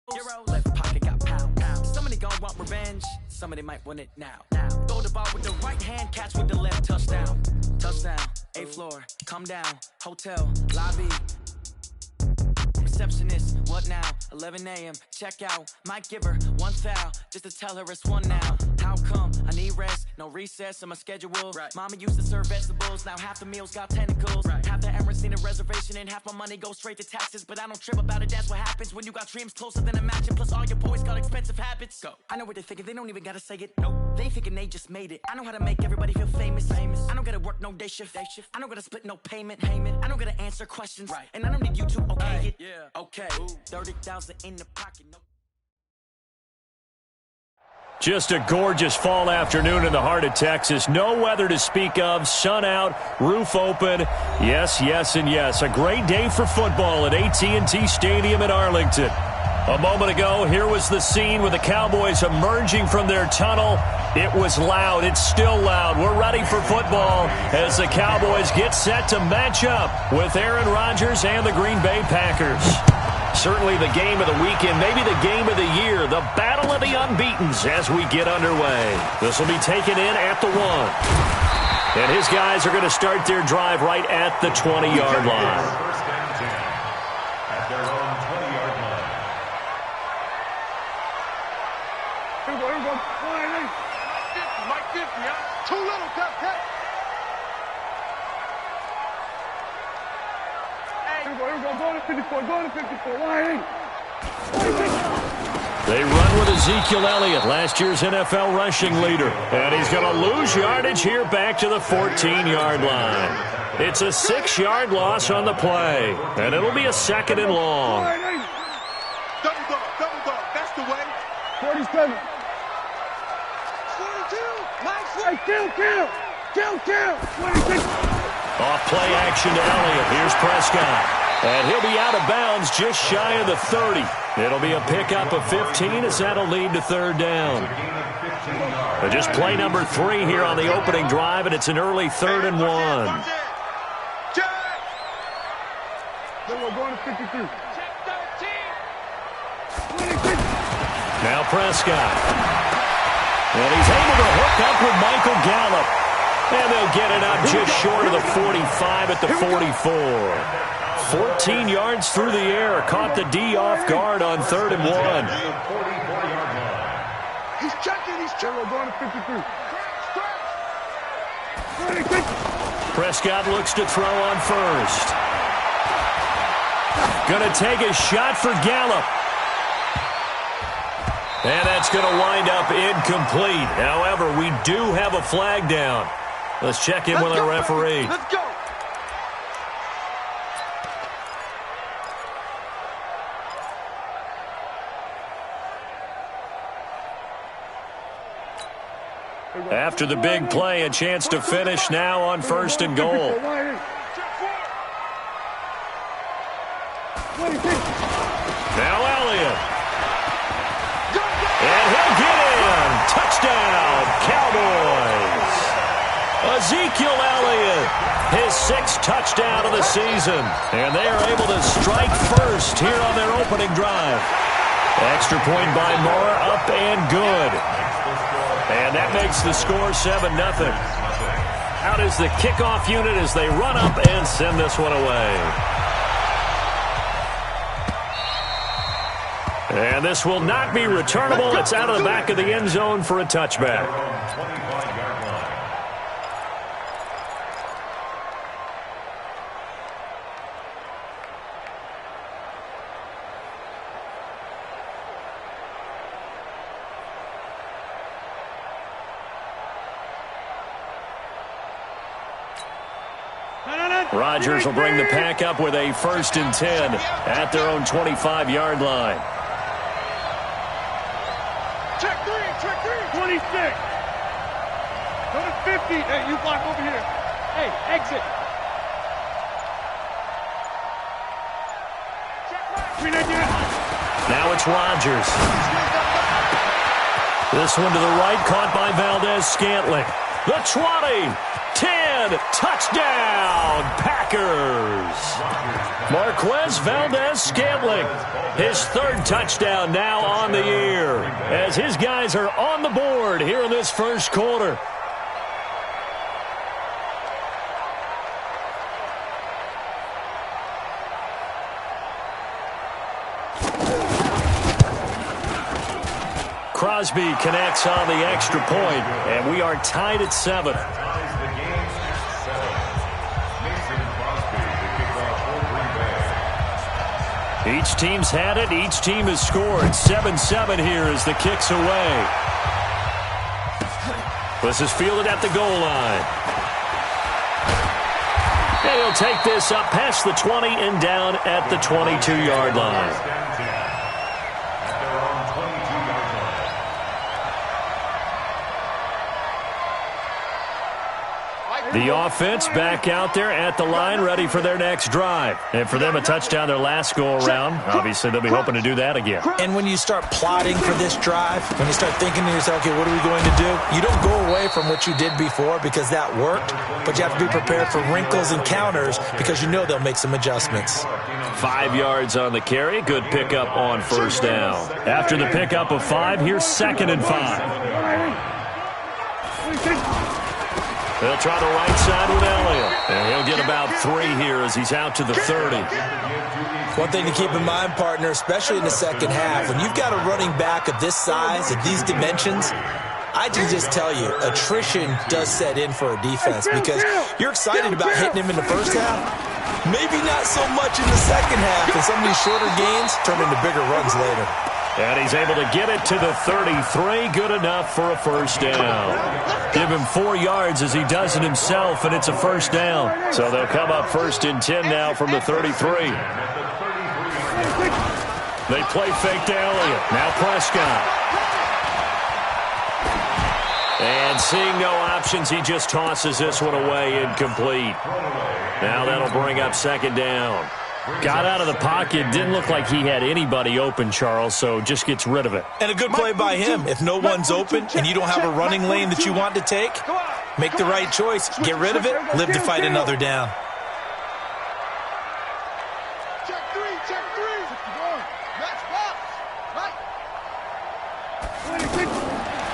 Left pocket got pound. Somebody gon' want revenge. Somebody might want it now. Throw the ball with the right hand, catch with the left. Touchdown. A floor, come down. Hotel, lobby. Receptionist, what now? 11 a.m. Check out. Might give her one foul just to tell her it's one now. How come? I need rest, no recess in my schedule. Right. Mama used to serve vegetables, now half the meals got tentacles. Right. Half the Emirates need a reservation and half my money goes straight to taxes. But I don't trip about it, that's what happens when you got dreams closer than a match. And plus all your boys got expensive habits. Go. I know what they're thinking, they don't even gotta say it. Nope. They thinking they just made it. I know how to make everybody feel famous. I don't gotta work no day shift. I don't gotta split no payment. I don't gotta answer questions. Right. And I don't need you to okay it. Yeah. Okay. 30,000 in the pocket. No. Just a gorgeous fall afternoon in the heart of Texas. No weather to speak of. Sun out, roof open. Yes, yes, and yes. A great day for football at AT&T Stadium in Arlington. A moment ago, here was the scene with the Cowboys emerging from their tunnel. It was loud. It's still loud. We're ready for football as the Cowboys get set to match up with Aaron Rodgers and the Green Bay Packers. Certainly the game of the weekend, maybe the game of the year, the battle of the unbeatens as we get underway. This will be taken in at the 1. And his guys are going to start their drive right at the 20-yard line. Too little, cut. Here we go. Go to 54. They run with Ezekiel Elliott, last year's NFL rushing leader. And he's going to lose yardage here back to the 14-yard line. It's a 6-yard loss on the play. And it'll be a 2nd and long. Double dog. That's the way. 47. 42. Nice. Kill. 26. Off play action to Elliott. Here's Prescott. And he'll be out of bounds just shy of the 30. It'll be a pickup of 15 as that'll lead to 3rd down. But just play number 3 here on the opening drive, and it's an early 3rd and 1. Then we're going to 53. Now Prescott. And he's able to hook up with Michael Gallup. And they'll get it out just short of the 45 at the 44. 14 yards through the air. Caught the D off guard on 3rd and 1. He's checking. We're going to 53. Prescott looks to throw on first. Going to take a shot for Gallup. And that's going to wind up incomplete. However, we do have a flag down. Let's check in with our referee. Let's go. After the big play, a chance to finish now on 1st and goal. Now Elliott. And he'll get in. Touchdown, Cowboys. Ezekiel Elliott, his 6th touchdown of the season. And they are able to strike first here on their opening drive. Extra point by Moore, up and good. And that makes the score 7-0. Out is the kickoff unit as they run up and send this one away. And this will not be returnable. It's out of the back of the end zone for a touchback. Rodgers will bring the pack up with a 1st and 10 at their own 25-yard line. Check 3. 26. Go to 50. Hey, you block over here. Hey, exit. Now it's Rodgers. This one to the right, caught by Valdez-Scantling. The 20. 10. Touchdown, Packers. Marquez Valdez-Scantling, his third touchdown now on the year, as his guys are on the board here in this first quarter. Crosby connects on the extra point, and we are tied at 7. Each team's had it. Each team has scored. 7-7 here as the kick's away. This is fielded at the goal line. And he'll take this up past the 20 and down at the 22-yard line. The offense back out there at the line, ready for their next drive. And for them, a touchdown their last go-around. Obviously, they'll be hoping to do that again. And when you start plotting for this drive, when you start thinking to yourself, okay, what are we going to do? You don't go away from what you did before because that worked, but you have to be prepared for wrinkles and counters because you know they'll make some adjustments. 5 yards on the carry. Good pickup on first down. After the pickup of 5, here's 2nd and 5. They'll try the right side with Elliott. And he'll get about 3 here as he's out to the 30. One thing to keep in mind, partner, especially in the second half, when you've got a running back of this size, of these dimensions, I can just tell you, attrition does set in for a defense because you're excited about hitting him in the first half. Maybe not so much in the second half, and some of these shorter gains turn into bigger runs later. And he's able to get it to the 33. Good enough for a first down. Give him 4 yards as he does it himself, and it's a first down. So they'll come up 1st and 10 now from the 33. They play fake to Elliott. Now Prescott. And seeing no options, he just tosses this one away incomplete. Now that'll bring up 2nd down. Got out of the pocket. Didn't look like he had anybody open, Charles, so just gets rid of it. And a good play by him. If no one's open and you don't have a running lane that you want to take, make the right choice. Get rid of it. Live to fight another down. Check three. Match box.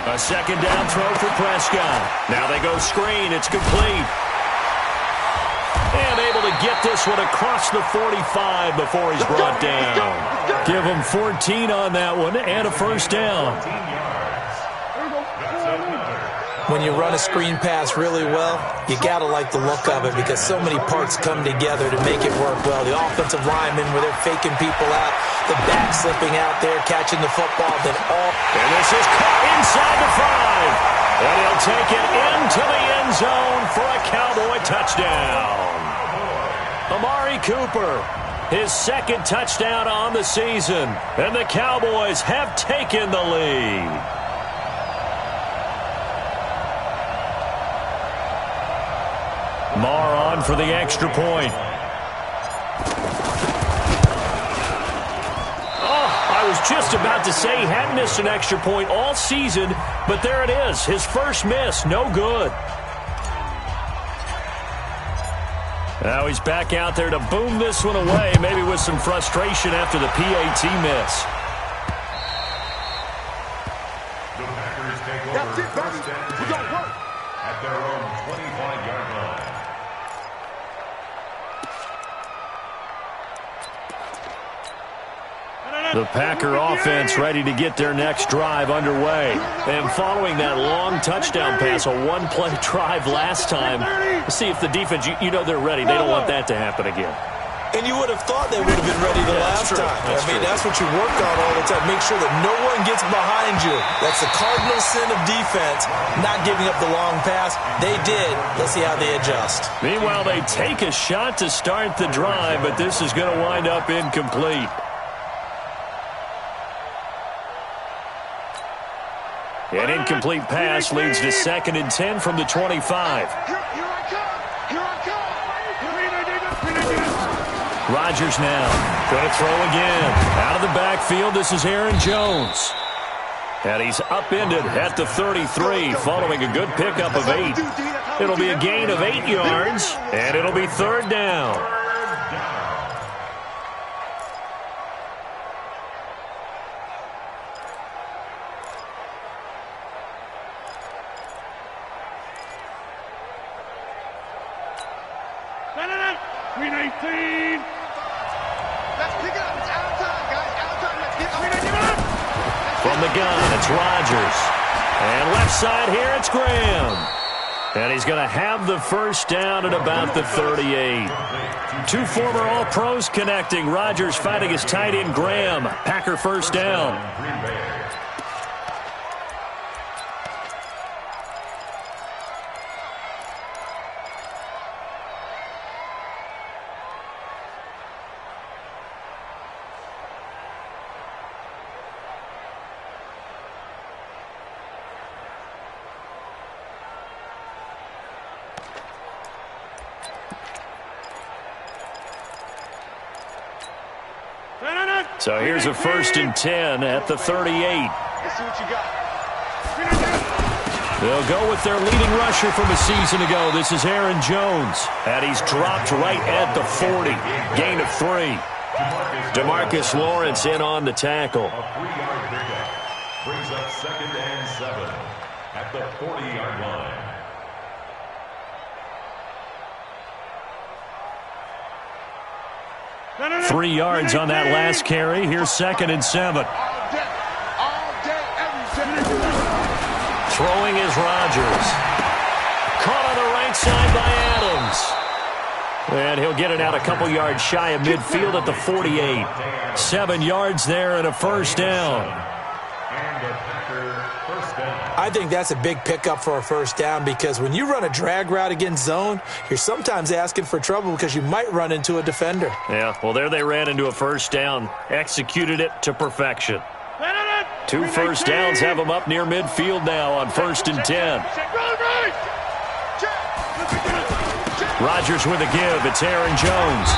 A 2nd down throw for Prescott. Now they go screen. It's complete. And able to get this one across the 45 before he's brought down. Give him 14 on that one and a first down. When you run a screen pass really well, you got to like the look of it because so many parts come together to make it work well. The offensive linemen where they're faking people out, the back slipping out there, catching the football, then all. And this is caught inside the 5. And he'll take it into the end zone for a Cowboy touchdown. Amari Cooper, his 2nd touchdown on the season. And the Cowboys have taken the lead. Marr on for the extra point. I was just about to say he hadn't missed an extra point all season, but there it is. His first miss, no good. Now he's back out there to boom this one away, maybe with some frustration after the PAT miss. The Packers take over first and 10 at their own 25-yard line. The Packer offense ready to get their next drive underway. And following that long touchdown pass, a one-play drive last time, see if the defense, you know they're ready. They don't want that to happen again. And you would have thought they would have been ready the last time. That's what you work on all the time. Make sure that no one gets behind you. That's the cardinal sin of defense, not giving up the long pass. They did. Let's see how they adjust. Meanwhile, they take a shot to start the drive, but this is going to wind up incomplete. An incomplete pass leads to 2nd and 10 from the 25. Rodgers now going to throw again. Out of the backfield, this is Aaron Jones. And he's upended at the 33 following a good pickup of 8. It'll be a gain of 8 yards, and it'll be third down. From the gun, it's Rodgers. And left side here, it's Graham. And he's going to have the first down at about the 38. 2 former All-Pros connecting. Rodgers fighting his tight end, Graham. Packer first down. So here's a 1st and 10 at the 38. Let's see what you got. They'll go with their leading rusher from a season ago. This is Aaron Jones. And he's dropped right at the 40. Gain of 3. DeMarcus Lawrence in on the tackle. A 3-yard pickup brings up 2nd and 7 at the 40-yard line. No. 3 yards on that last carry. Here's 2nd and 7. Throwing is Rodgers. Caught on the right side by Adams. And he'll get it out a couple yards shy of midfield at the 48. 7 yards there and a first down. I think that's a big pickup for a first down because when you run a drag route against zone, you're sometimes asking for trouble because you might run into a defender. Yeah, well, there they ran into a first down. Executed it to perfection. 2 first downs have them up near midfield now on 1st and 10. Rodgers with a give. It's Aaron Jones.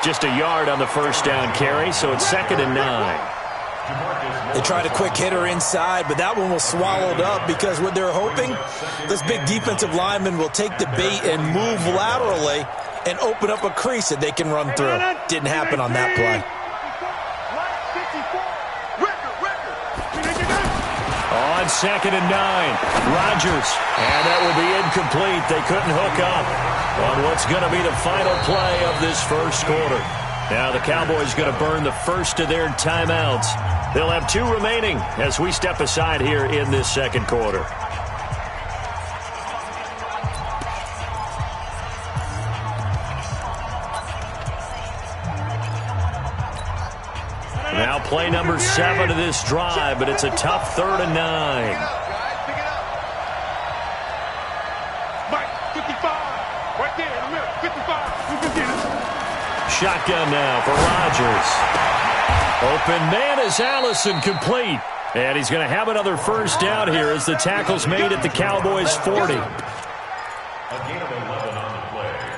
Just a yard on the first down carry, so it's 2nd and 9. They tried a quick hitter inside, but that one was swallowed up because what they're hoping, this big defensive lineman will take the bait and move laterally and open up a crease that they can run through. Didn't happen on that play. On 2nd and 9, Rodgers. And that will be incomplete. They couldn't hook up on what's going to be the final play of this first quarter. Now the Cowboys going to burn the first of their timeouts. They'll have 2 remaining as we step aside here in this second quarter. Now play number 7 of this drive, but it's a tough 3rd and 9. Mike, 55. Right there in the middle. 55. You can get it. Shotgun now for Rodgers. Open man is Allison, complete. And he's going to have another first down here as the tackle's made at the Cowboys' 40.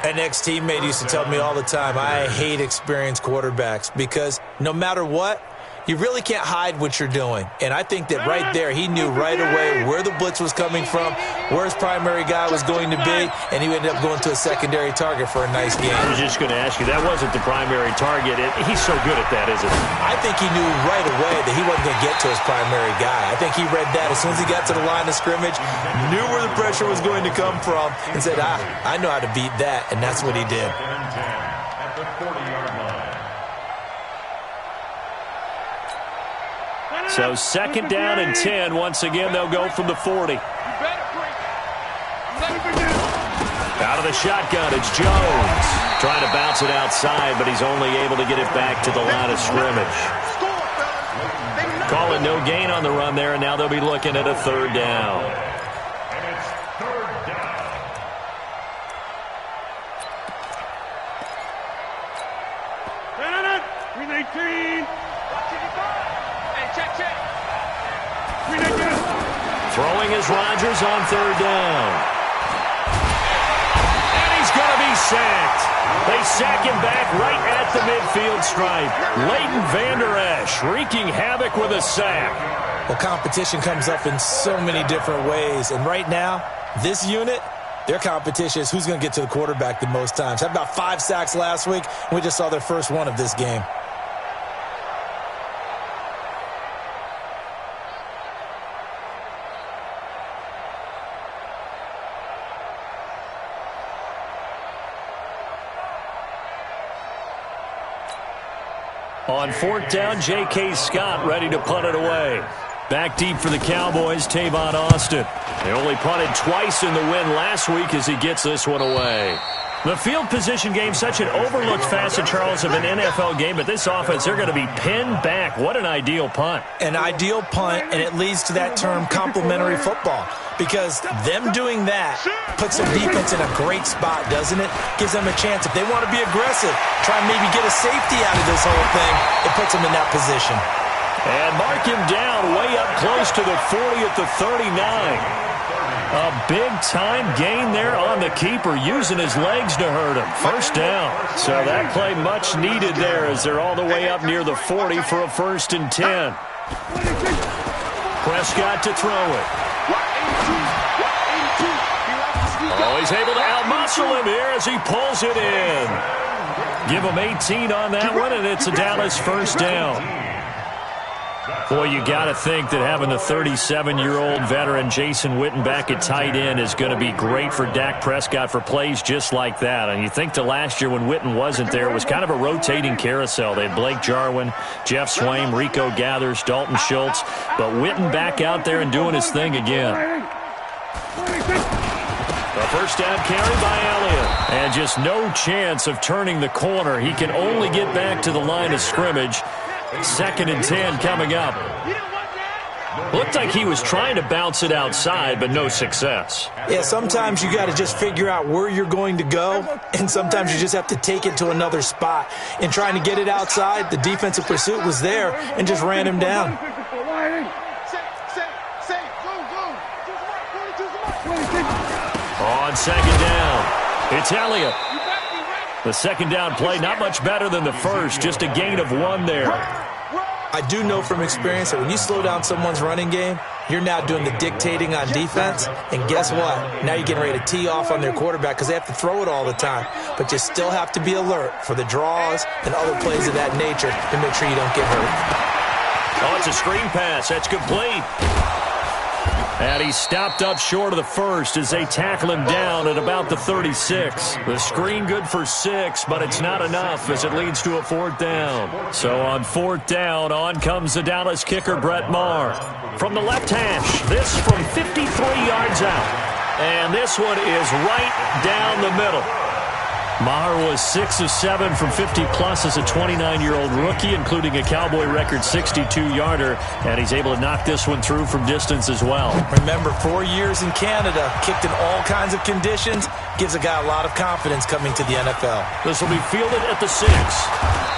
An ex-teammate used to tell me all the time, I hate experienced quarterbacks because no matter what, you really can't hide what you're doing. And I think that right there, he knew right away where the blitz was coming from, where his primary guy was going to be, and he ended up going to a secondary target for a nice game. I was just going to ask you, that wasn't the primary target. He's so good at that, isn't he? I think he knew right away that he wasn't going to get to his primary guy. I think he read that as soon as he got to the line of scrimmage, knew where the pressure was going to come from, and said, I know how to beat that, and that's what he did. At the 40-yard line. So 2nd down and 10. Once again, they'll go from the 40. Out of the shotgun, it's Jones. Trying to bounce it outside, but he's only able to get it back to the line of scrimmage. Calling no gain on the run there, and now they'll be looking at a 3rd down. And it's 3rd down. Throwing is Rodgers on 3rd down. And he's going to be he's sacked. They sack him back right at the midfield stripe. Leighton Vander Esch wreaking havoc with a sack. Well, competition comes up in so many different ways. And right now, this unit, their competition is who's going to get to the quarterback the most times. Had about 5 sacks last week, and we just saw their first one of this game. On 4th down, J.K. Scott ready to punt it away. Back deep for the Cowboys, Tavon Austin. They only punted twice in the win last week as he gets this one away. The field position game, such an overlooked facet, Charles, of an NFL game, but this offense, they're going to be pinned back. What an ideal punt. An ideal punt, and it leads to that term complementary football, because them doing that puts their defense in a great spot, doesn't it? Gives them a chance. If they want to be aggressive, try and maybe get a safety out of this whole thing, it puts them in that position. And mark him down way up close to the 40 at the 39. A big-time gain there on the keeper, using his legs to hurt him. First down. So that play much needed there as they're all the way up near the 40 for a 1st and 10. Prescott to throw it. Oh, he's able to outmuscle him here as he pulls it in. Give him 18 on that one, and it's a Dallas 1st down. Boy, you got to think that having the 37-year-old veteran Jason Witten back at tight end is going to be great for Dak Prescott for plays just like that. And you think the last year when Witten wasn't there, it was kind of a rotating carousel. They had Blake Jarwin, Jeff Swaim, Rico Gathers, Dalton Schultz. But Witten back out there and doing his thing again. A 1st down carry by Elliott. And just no chance of turning the corner. He can only get back to the line of scrimmage. 2nd and 10 coming up. Looked like he was trying to bounce it outside, but no success. Yeah, sometimes you got to just figure out where you're going to go, and sometimes you just have to take it to another spot. In trying to get it outside, the defensive pursuit was there and just ran him down. On 2nd down, it's Elliott. The 2nd down play, not much better than the first, just a gain of 1 there. I do know from experience that when you slow down someone's running game, you're now doing the dictating on defense, and guess what? Now you're getting ready to tee off on their quarterback because they have to throw it all the time. But you still have to be alert for the draws and other plays of that nature to make sure you don't get hurt. Oh, it's a screen pass. That's complete. And he's stopped up short of the first as they tackle him down at about the 36. The screen good for 6, but it's not enough as it leads to a 4th down. So on 4th down, on comes the Dallas kicker, Brett Maher. From the left hash, this from 53 yards out. And this one is right down the middle. Maher was 6 of 7 from 50-plus as a 29-year-old rookie, including a Cowboy record 62-yarder, and he's able to knock this one through from distance as well. Remember, 4 years in Canada, kicked in all kinds of conditions, gives a guy a lot of confidence coming to the NFL. This will be fielded at the 6.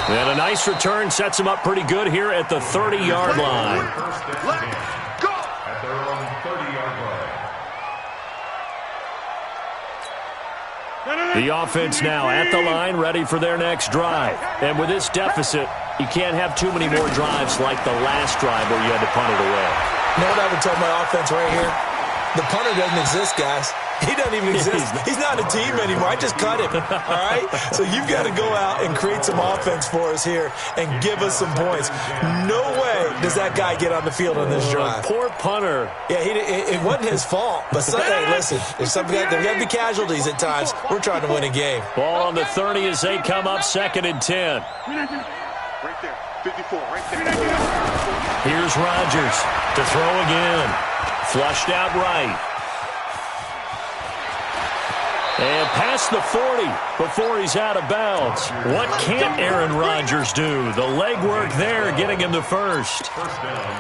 And a nice return sets him up pretty good here at the 30-yard line. Go! At their own 30-yard line. The offense now at the line, ready for their next drive. And with this deficit, you can't have too many more drives like the last drive where you had to punt it away. You know what I would tell my offense right here? The punter doesn't exist, guys. He doesn't even exist. He's not a team anymore. I just cut him, all right? So you've got to go out and create some offense for us here and give us some points. No way does that guy get on the field on this drive. Poor punter. Yeah, it wasn't his fault. But, hey, listen, there's got to be casualties at times. We're trying to win a game. Ball on the 30 as they come up 2nd and 10. Right there, 54, right there. Here's Rodgers to throw again. Flushed out right. And past the 40 before he's out of bounds. What can't Aaron Rodgers do? The legwork there getting him to first.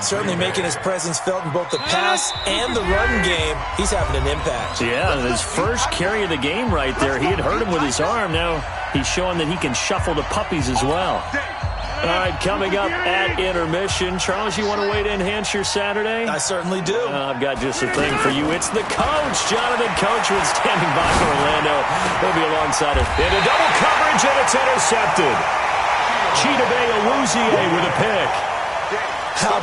Certainly making his presence felt in both the pass and the run game. He's having an impact. Yeah, his first carry of the game right there. He had hurt him with his arm. Now he's showing that he can shuffle the puppies as well. All right, coming up at intermission. Charles, you want to wait to enhance your Saturday? I certainly do. I've got just a thing for you. It's the coach, Jonathan Coachman, standing by for Orlando. He'll be alongside us. Into double coverage, and it's intercepted. Chidobe Awuzie with a pick.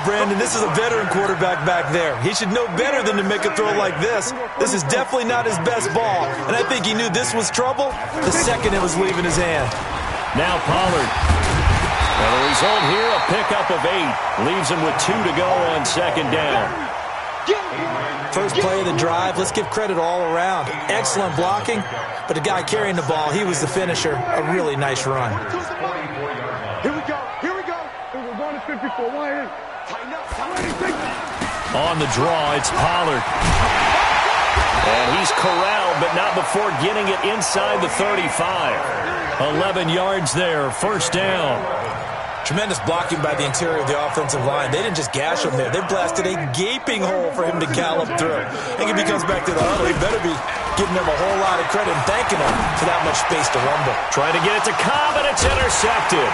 Brandon, this is a veteran quarterback back there. He should know better than to make a throw like this. This is definitely not his best ball, and I think he knew this was trouble the second it was leaving his hand. Now Pollard. And the result here, a pickup of 8. Leaves him with 2 to go on second down. First play of the drive, let's give credit all around. Excellent blocking, but the guy carrying the ball, he was the finisher. A really nice run. Here we go. We're going to 54. Why in? On the draw, it's Pollard. And he's corralled, but not before getting it inside the 35. 11 yards there, first down. Tremendous blocking by the interior of the offensive line. They didn't just gash him there. They blasted a gaping hole for him to gallop through. I think if he comes back to the huddle, he better be giving them a whole lot of credit and thanking them for that much space to rumble. Trying to get it to Cobb, and it's intercepted.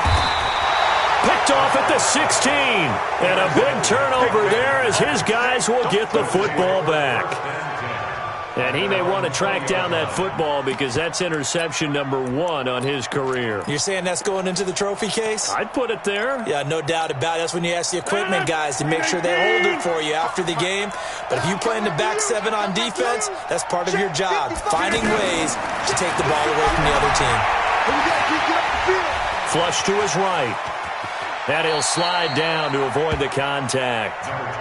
Picked off at the 16. And a big turnover there as his guys will get the football back. And he may want to track down that football because that's interception number 1 on his career. You're saying that's going into the trophy case? I'd put it there. Yeah, no doubt about it. That's when you ask the equipment guys to make sure they hold it for you after the game. But if you play in the back 7 on defense, that's part of your job, finding ways to take the ball away from the other team. Flush to his right. And he'll slide down to avoid the contact.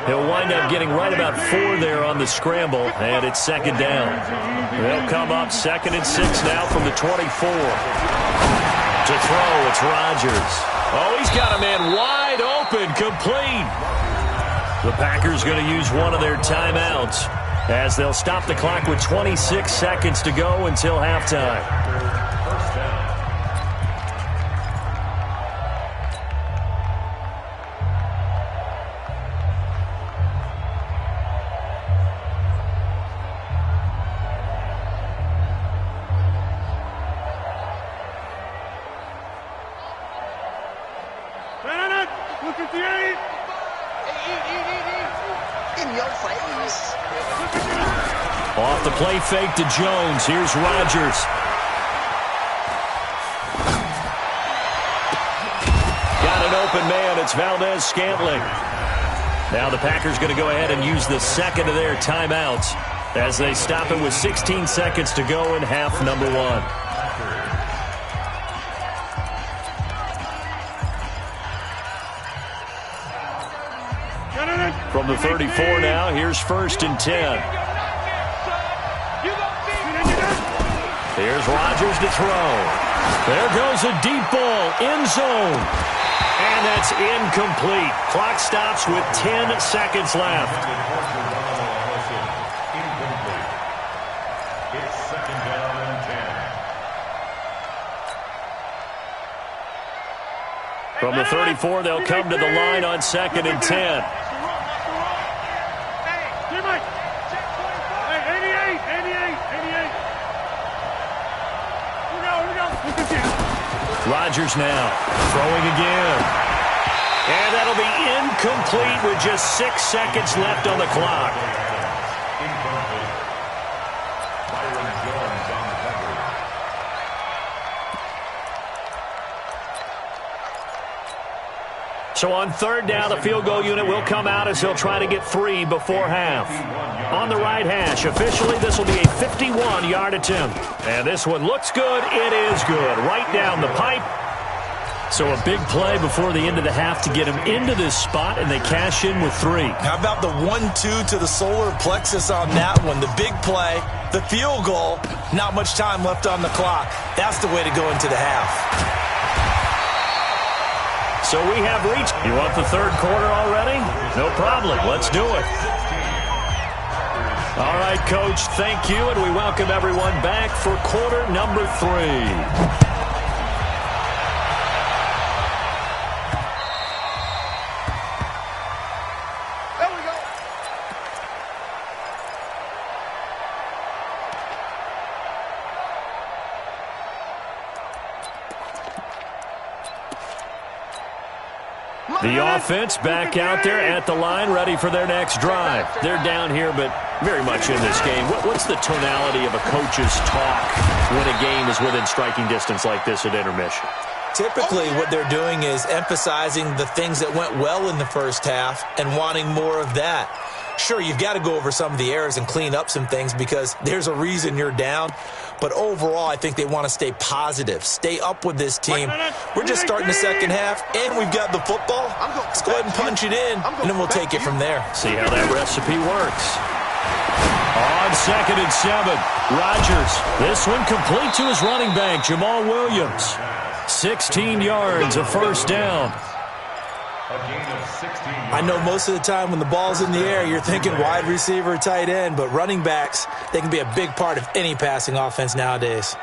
He'll wind up getting right about 4 there on the scramble, and it's second down. They'll come up 2nd and 6 now from the 24. To throw, it's Rodgers. Oh, he's got a man wide open, complete. The Packers going to use one of their timeouts as they'll stop the clock with 26 seconds to go until halftime. Off the play fake to Jones. Here's Rodgers. Got an open man. It's Valdez-Scantling. Now the Packers going to go ahead and use the second of their timeouts as they stop it with 16 seconds to go in half number 1. From the 34 now, here's 1st and 10. Here's Rodgers to throw. There goes a deep ball, end zone. And that's incomplete. Clock stops with 10 seconds left. It's second down and 10. From the 34, they'll come to the line on 2nd and 10. Rodgers now throwing again. And that'll be incomplete with just 6 seconds left on the clock. So on 3rd down, the field goal unit will come out as they'll try to get 3 before half. On the right hash, officially this will be a 51-yard attempt. And this one looks good. It is good. Right down the pipe. So a big play before the end of the half to get him into this spot, and they cash in with 3. How about the 1-2 to the solar plexus on that one? The big play, the field goal, not much time left on the clock. That's the way to go into the half. So we have reached. You want the 3rd quarter already? No problem. Let's do it. All right, Coach, thank you, and we welcome everyone back for quarter number 3. The offense back out there at the line, ready for their next drive. They're down here, but very much in this game. What's the tonality of a coach's talk when a game is within striking distance like this at intermission? Typically, what they're doing is emphasizing the things that went well in the first half and wanting more of that. Sure, you've got to go over some of the errors and clean up some things because there's a reason you're down. But overall, I think they want to stay positive, stay up with this team. We're just starting the second half, and we've got the football. Let's go ahead and punch it in, and then we'll take it from there. See how that recipe works. On 2nd and 7, Rodgers. This one complete to his running back, Jamal Williams. 16 yards, a first down. I know most of the time when the ball's in the air, you're thinking wide receiver, tight end, but running backs, they can be a big part of any passing offense nowadays.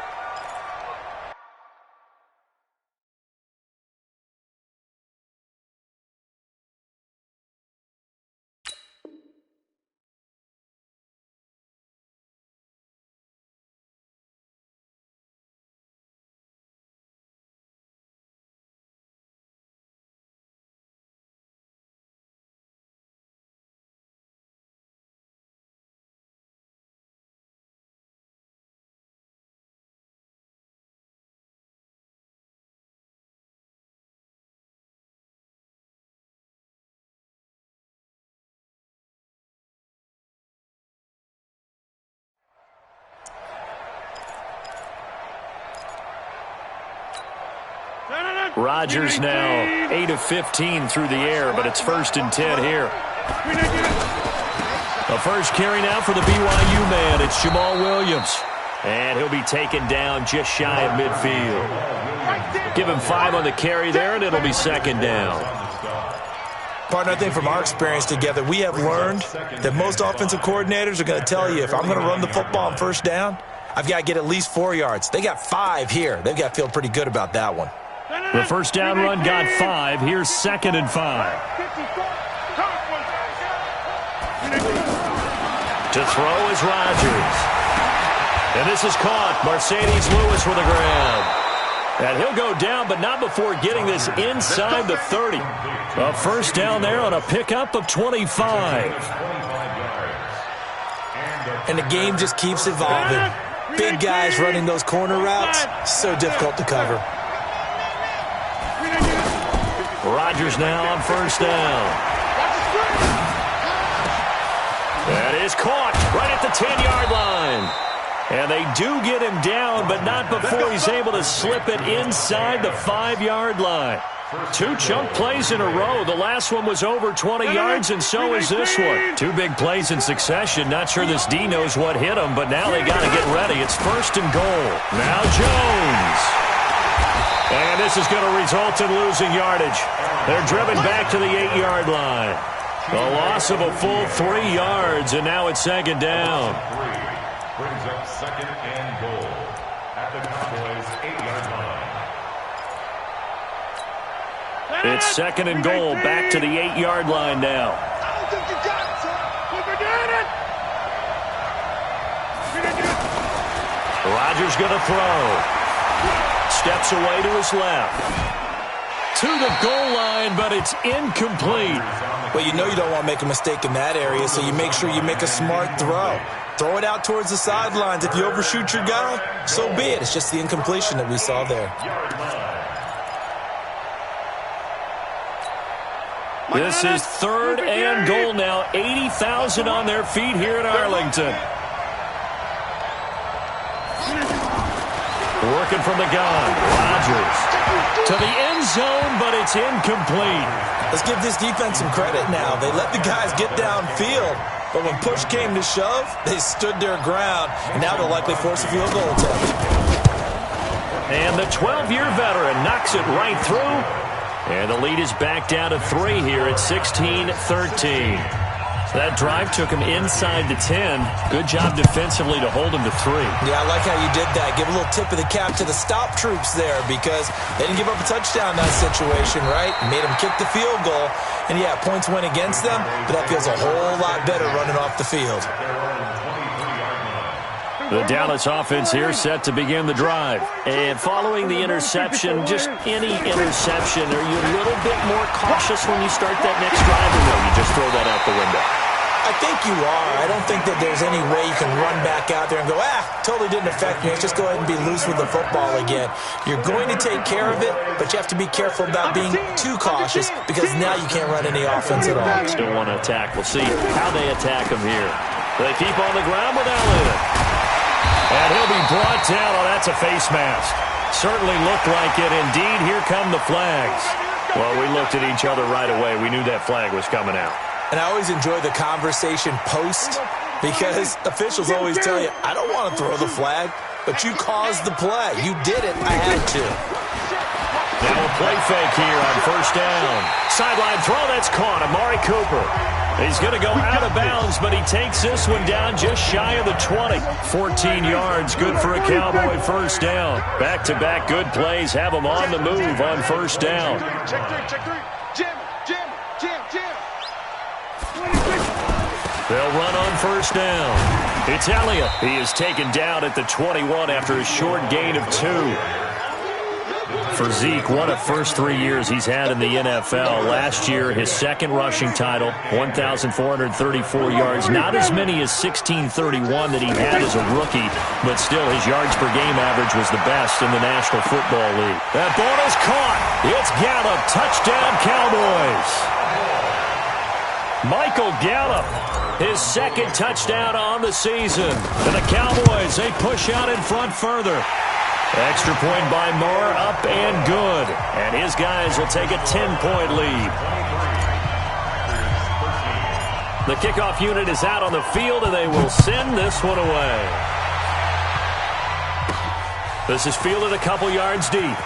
Rodgers now 8 of 15 through the air, but it's 1st and 10 here. The first carry now for the BYU man. It's Jamal Williams. And he'll be taken down just shy of midfield. Give him 5 on the carry there, and it'll be 2nd down. Partner, I think from our experience together, we have learned that most offensive coordinators are going to tell you, if I'm going to run the football on first down, I've got to get at least 4 yards. They got 5 here. They've got to feel pretty good about that one. The first down run got 5. Here's 2nd and 5. To throw is Rodgers. And this is caught. Mercedes Lewis with a grab. And he'll go down, but not before getting this inside the 30. A first down there on a pickup of 25. And the game just keeps evolving. Big guys running those corner routes, so difficult to cover. Rodgers now on first down. That is caught right at the 10-yard line. And they do get him down, but not before he's able to slip it inside the 5-yard line. 2 chunk plays in a row. The last one was over 20 yards, and so is this one. 2 big plays in succession. Not sure this D knows what hit him, but now they got to get ready. It's 1st and goal. Now Jones. And this is going to result in losing yardage. They're driven back to the 8-yard line. The loss of a full 3 yards, and now it's 2nd down. Brings up 2nd and goal at the Cowboys' 8-yard line. It's 2nd and goal, back to the 8-yard line now. Rodgers going to throw. Steps away to his left. To the goal line, but it's incomplete. Well, you know you don't want to make a mistake in that area, so you make sure you make a smart throw. Throw it out towards the sidelines. If you overshoot your guy, so be it. It's just the incompletion that we saw there. This is 3rd and goal now. 80,000 on their feet here in Arlington. Working from the gun. Rodgers to the end zone, but it's incomplete. Let's give this defense some credit now. They let the guys get downfield, but when push came to shove, they stood their ground, and now they'll likely force a field goal attempt. And the 12-year veteran knocks it right through, and the lead is back down to 3 here at 16-13. That drive took him inside the 10. Good job defensively to hold him to 3. Yeah, I like how you did that. Give a little tip of the cap to the stop troops there because they didn't give up a touchdown in that situation, right? Made them kick the field goal. And, yeah, points went against them, but that feels a whole lot better running off the field. The Dallas offense here set to begin the drive. And following the interception, just any interception, are you a little bit more cautious when you start that next drive, or no, you just throw that out the window? I think you are. I don't think that there's any way you can run back out there and go, totally didn't affect me. Let's just go ahead and be loose with the football again. You're going to take care of it, but you have to be careful about being too cautious because now you can't run any offense at all. Still want to attack. We'll see how they attack him here. They keep on the ground with Elliott. And he'll be brought down. Oh, that's a face mask. Certainly looked like it. Indeed, here come the flags. Well, we looked at each other right away. We knew that flag was coming out. And I always enjoy the conversation post because officials always tell you, I don't want to throw the flag, but you caused the play. You did it. I had to. Now a play fake here on first down. Sideline throw, that's caught. Amari Cooper. He's going to go out of bounds, but he takes this one down just shy of the 20. 14 yards, good for a Cowboy first down. Back-to-back good plays have him on the move on first down. Check three. Jam. They'll run on first down. It's Elliott. He is taken down at the 21 after a short gain of 2. For Zeke, what a first 3 years he's had in the NFL. Last year, his second rushing title, 1,434 yards. Not as many as 1,631 that he had as a rookie, but still his yards per game average was the best in the National Football League. That ball is caught. It's Gallup. Touchdown, Cowboys. Michael Gallup, his second touchdown on the season. And the Cowboys, they push out in front further. Extra point by Moore, up and good. And his guys will take a 10-point lead. The kickoff unit is out on the field, and they will send this one away. This is fielded a couple yards deep.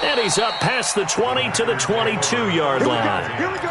And he's up past the 20 to the 22-yard line. Here we go.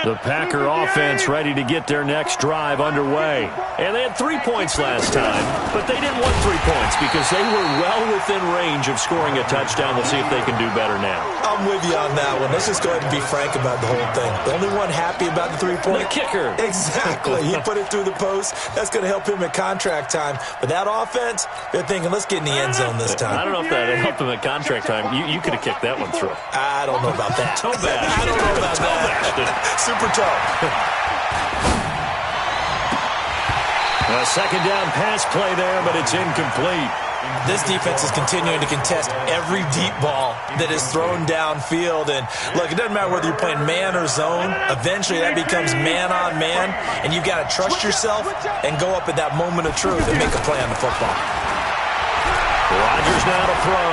The Packer offense ready to get their next drive underway. And they had 3 points last time, but they didn't want 3 points because they were well within range of scoring a touchdown. We'll see if they can do better now. I'm with you on that one. Let's just go ahead and be frank about the whole thing. The only one happy about the 3-point? The kicker. Exactly. He put it through the post. That's going to help him at contract time. But that offense, they're thinking, let's get in the end zone this time. I don't know if that helped him at contract time. You could have kicked that one through. I don't know about that. Toe bash. I don't know about that. Super toe. A second down pass play there, but it's incomplete. This defense is continuing to contest every deep ball that is thrown downfield. And, look, it doesn't matter whether you're playing man or zone. Eventually that becomes man-on-man, and you've got to trust yourself and go up at that moment of truth and make a play on the football. Rodgers now to throw.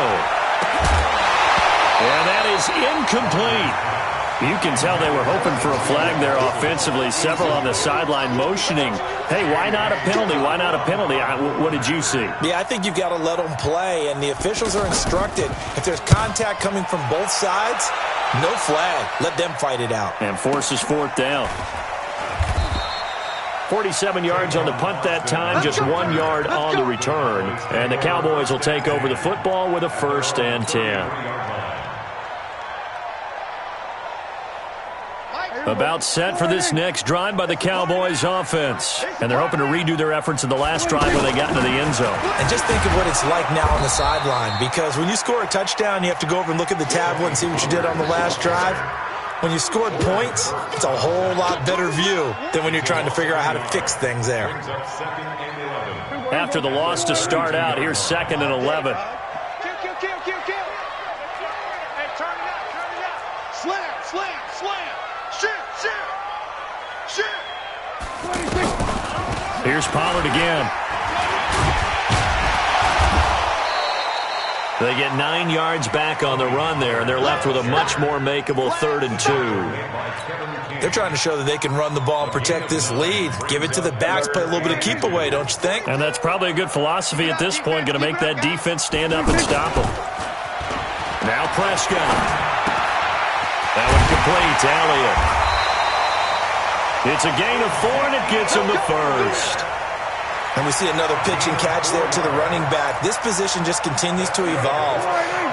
And that is incomplete. You can tell they were hoping for a flag there offensively. Several on the sideline motioning, hey, why not a penalty? Why not a penalty? What did you see? Yeah, I think you've got to let them play, and the officials are instructed. If there's contact coming from both sides, no flag. Let them fight it out. And forces fourth down. 47 yards on the punt that time, just 1 yard on the return. And the Cowboys will take over the football with a 1st and 10. About set for this next drive by the Cowboys offense. And they're hoping to redo their efforts in the last drive when they got into the end zone. And just think of what it's like now on the sideline, because when you score a touchdown, you have to go over and look at the tablet and see what you did on the last drive. When you scored points, it's a whole lot better view than when you're trying to figure out how to fix things there. After the loss to start out, here's 2nd and 11. Kill. Hey, turn it out. Slam. Shoot. Here's Pollard again. They get 9 yards back on the run there, and they're left with a much more makeable 3rd and 2. They're trying to show that they can run the ball and protect this lead. Give it to the backs, play a little bit of keep away, don't you think? And that's probably a good philosophy at this point, going to make that defense stand up and stop them. Now Prescott. That one complete to Elliott. It's a gain of 4, and it gets him the 1st. And we see another pitch and catch there to the running back. This position just continues to evolve.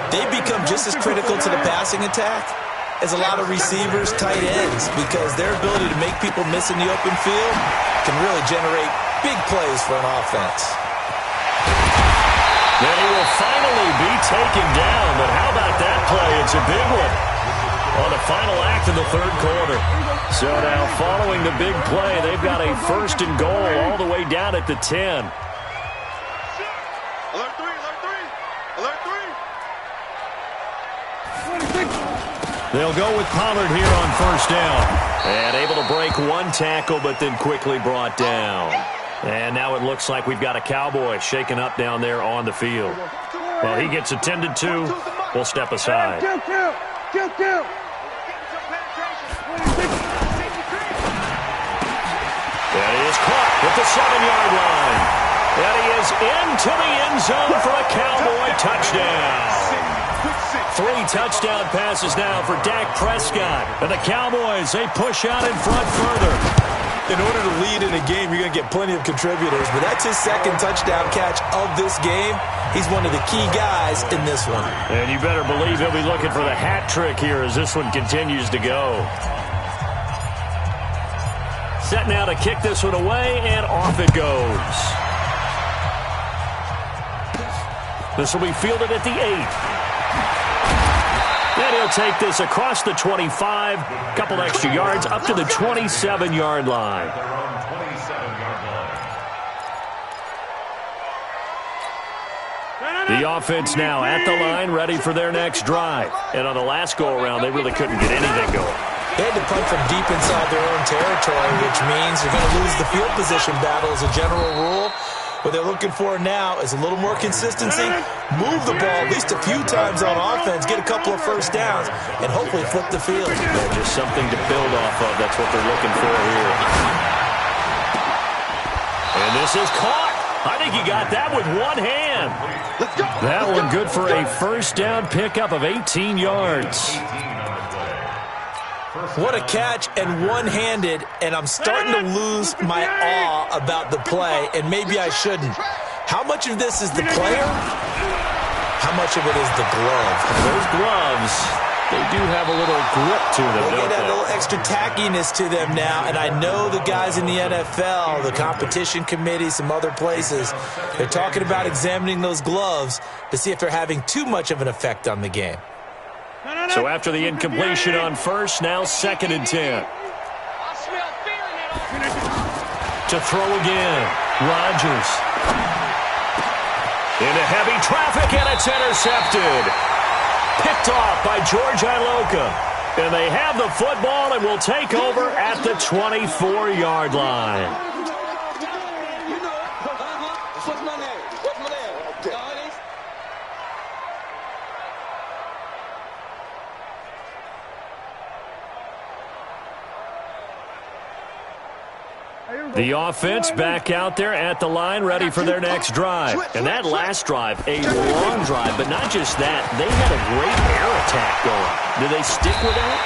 They become just as critical to the passing attack as a lot of receivers, tight ends, because their ability to make people miss in the open field can really generate big plays for an offense. Then he will finally be taken down, but how about that play? It's a big one on the final act of the third quarter. So now following the big play, they've got a first and goal all the way down at the 10. Alert 3, alert 3, alert 3. They'll go with Pollard here on first down. And able to break one tackle, but then quickly brought down. And now it looks like we've got a Cowboy shaken up down there on the field. Well, he gets attended to. We'll step aside. Kill. And he is caught at the 7-yard line. And he is into the end zone for a Cowboy touchdown. 3 touchdown passes now for Dak Prescott. And the Cowboys, they push out in front further. In order to lead in a game, you're going to get plenty of contributors, but that's his second touchdown catch of this game. He's one of the key guys in this one. And you better believe he'll be looking for the hat trick here as this one continues to go. Set now to kick this one away, and off it goes. This will be fielded at the 8. And he'll take this across the 25, couple extra yards, up to the 27-yard line. The offense now at the line, ready for their next drive. And on the last go-around, they really couldn't get anything going. They had to punt from deep inside their own territory, which means you're going to lose the field position battle as a general rule. What they're looking for now is a little more consistency, move the ball at least a few times on offense, get a couple of first downs, and hopefully flip the field. Yeah, just something to build off of. That's what they're looking for here. And this is caught. I think he got that with one hand. That one good for a first down pickup of 18 yards. What a catch, and one-handed, and I'm starting to lose my awe about the play, and maybe I shouldn't. How much of this is the player? How much of it is the glove? Those gloves, they do have a little grip to them, they don't get they? a little extra tackiness to them now, and I know the guys in the NFL, the competition committee, some other places, they're talking about examining those gloves to see if they're having too much of an effect on the game. So after the incompletion on first, now 2nd and 10. To throw again, Rodgers. Into heavy traffic, and it's intercepted. Picked off by George Iloka. And they have the football and will take over at the 24-yard line. The offense back out there at the line, ready for their next drive. And that last drive, a long drive, but not just that. They had a great air attack going. Do they stick with that?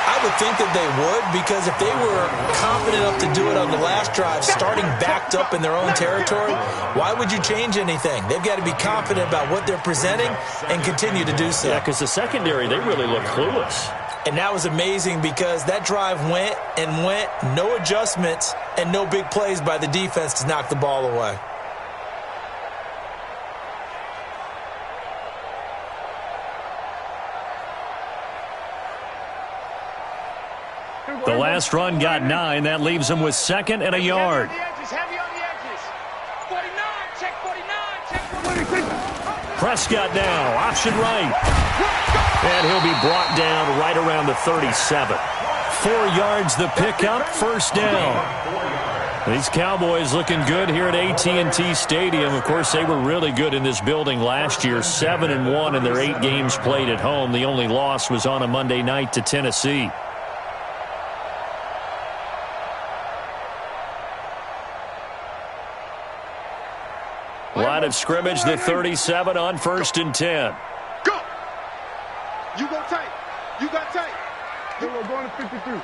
I would think that they would, because if they were confident enough to do it on the last drive, starting backed up in their own territory, why would you change anything? They've got to be confident about what they're presenting and continue to do so. Yeah, because the secondary, they really look clueless. And that was amazing because that drive went and went, no adjustments, and no big plays by the defense to knock the ball away. The last run got 9. That leaves them with 2nd and a yard. Heavy on the edges. 49, check 49, check 49. Prescott now, option right. And he'll be brought down right around the 37. 4 yards the pickup, first down. These Cowboys looking good here at AT&T Stadium. Of course, they were really good in this building last year, 7-1 in their 8 games played at home. The only loss was on a Monday night to Tennessee. Line of scrimmage, the 37 on 1st and 10. Go! You go tight. You got tight. We're going to 53.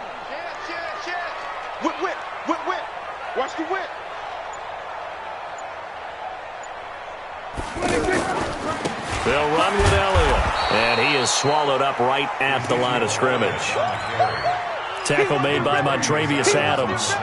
Whip. Watch the whip. They'll run with Elliott, and he is swallowed up right at the line of scrimmage. Tackle made by Montravius Adams.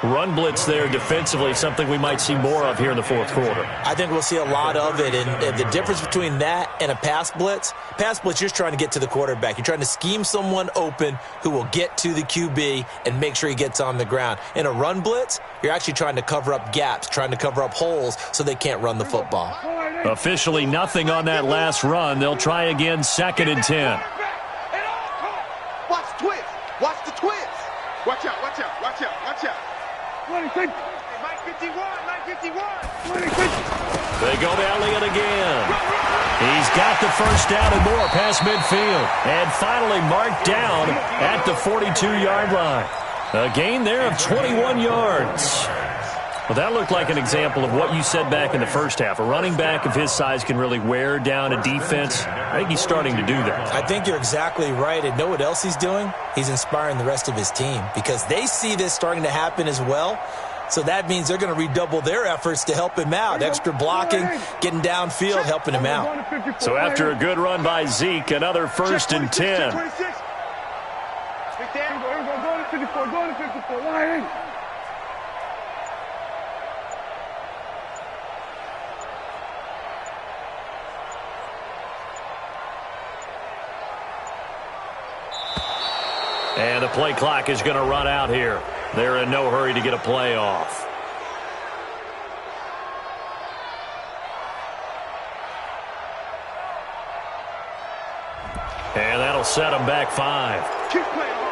Run blitz there defensively, something we might see more of here in the fourth quarter. I think we'll see a lot of it, and the difference between that and a pass blitz, you're just trying to get to the quarterback. You're trying to scheme someone open who will get to the QB and make sure he gets on the ground. In a run blitz, you're actually trying to cover up gaps, trying to cover up holes so they can't run the football. Officially nothing on that last run. They'll try again, 2nd and 10. Watch the twist. Watch the twist. Watch out, watch out, watch out, watch out. 26. Mike 51, Mike 51. 26. They go to Elliott again. He's got the first down and more past midfield. And finally marked down at the 42-yard line. A gain there of 21 yards. Well, that looked like an example of what you said back in the first half. A running back of his size can really wear down a defense. I think he's starting to do that. I think you're exactly right. And know what else he's doing? He's inspiring the rest of his team because they see this starting to happen as well. So that means they're going to redouble their efforts to help him out. Extra blocking, getting downfield, helping him out. So after a good run by Zeke, another 1st and 10. Go to 54, go to 54. Line in. And the play clock is going to run out here. They're in no hurry to get a play off. And that'll set them back 5. Keep playing hard.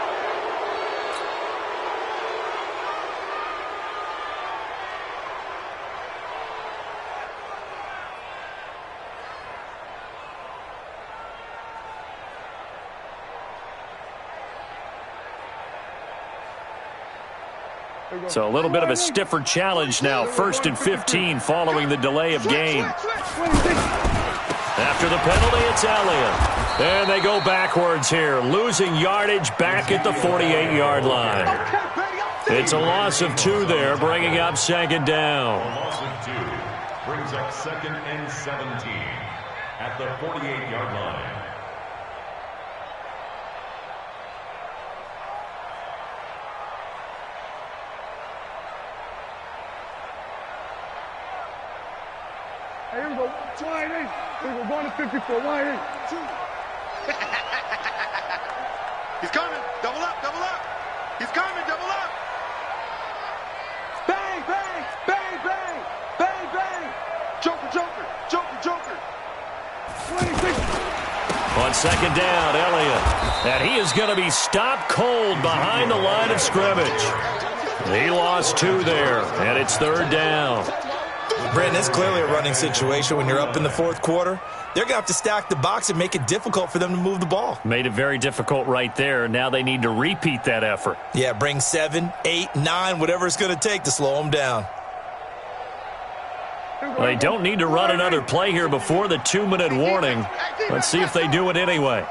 So a little bit of a stiffer challenge now. 1st and 15 following the delay of game. After the penalty, it's Elliott. And they go backwards here, losing yardage back at the 48-yard line. It's a loss of 2 there, bringing up 2nd down. A loss of 2 brings up 2nd and 17 at the 48-yard line. Here we go. Line in. Here we go. Going to 54. Line in. He's coming. Double up. Double up. He's coming. Double up. Bang, bang, bang, bang, bang, bang. Joker, Joker, Joker, Joker. 26. On 2nd down, Elliott. And he is going to be stopped cold behind the line of scrimmage. He lost 2 there, and it's 3rd down. Brandon, it's clearly a running situation when you're up in the 4th quarter. They're going to have to stack the box and make it difficult for them to move the ball. Made it very difficult right there. Now they need to repeat that effort. Yeah, bring 7, 8, 9, whatever it's going to take to slow them down. They don't need to run another play here before the 2-minute warning. Let's see if they do it anyway.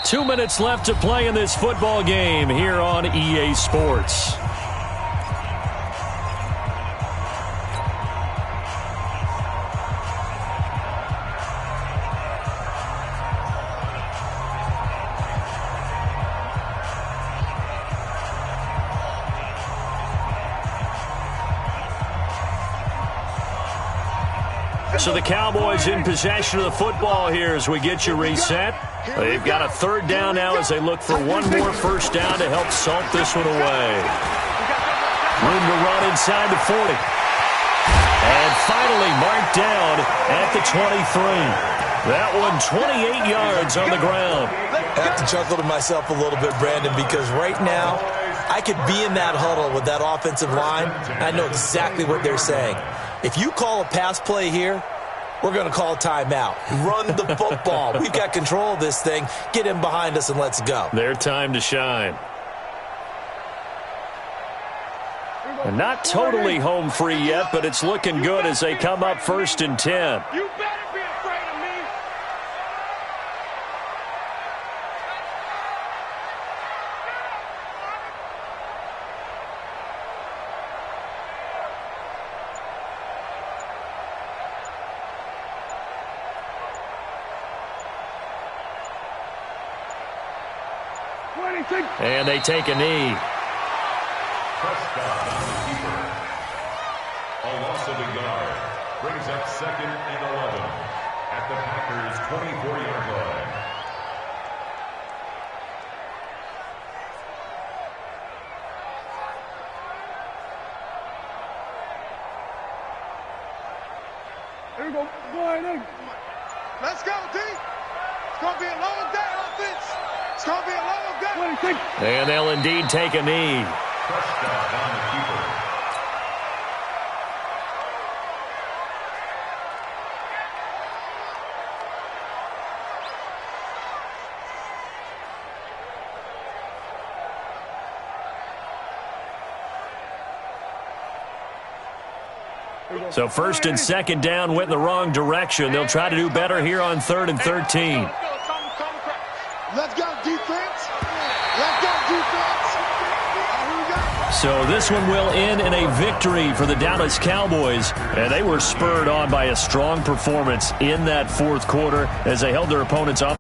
Two minutes left to play in this football game here on EA Sports. So the Cowboys in possession of the football here as we get you reset. They've got a 3rd down now as they look for one more 1st down to help salt this one away. Room to run inside the 40. And finally marked down at the 23. That one 28 yards on the ground. I have to chuckle to myself a little bit, Brandon, because right now I could be in that huddle with that offensive line. I know exactly what they're saying. If you call a pass play here, we're going to call a timeout. Run the football. We've got control of this thing. Get him behind us and let's go. Their time to shine. And not totally home free yet, but it's looking good as they come up 1st and 10. You better be afraid of me. And they take a knee. Prescott on the keeper. A loss of a yard. Brings up 2nd and 11 at the Packers' 24-yard line. Here we go. Go ahead in. Let's go, D. It's going to be a long day, offense. It's going to be a long day. And they'll indeed take a knee. Prescott on the keeper. So 1st and 2nd down went in the wrong direction. They'll try to do better here on 3rd and 13. Let's go, defense. Let's go, defense. So this one will end in a victory for the Dallas Cowboys. And they were spurred on by a strong performance in that 4th quarter as they held their opponents off.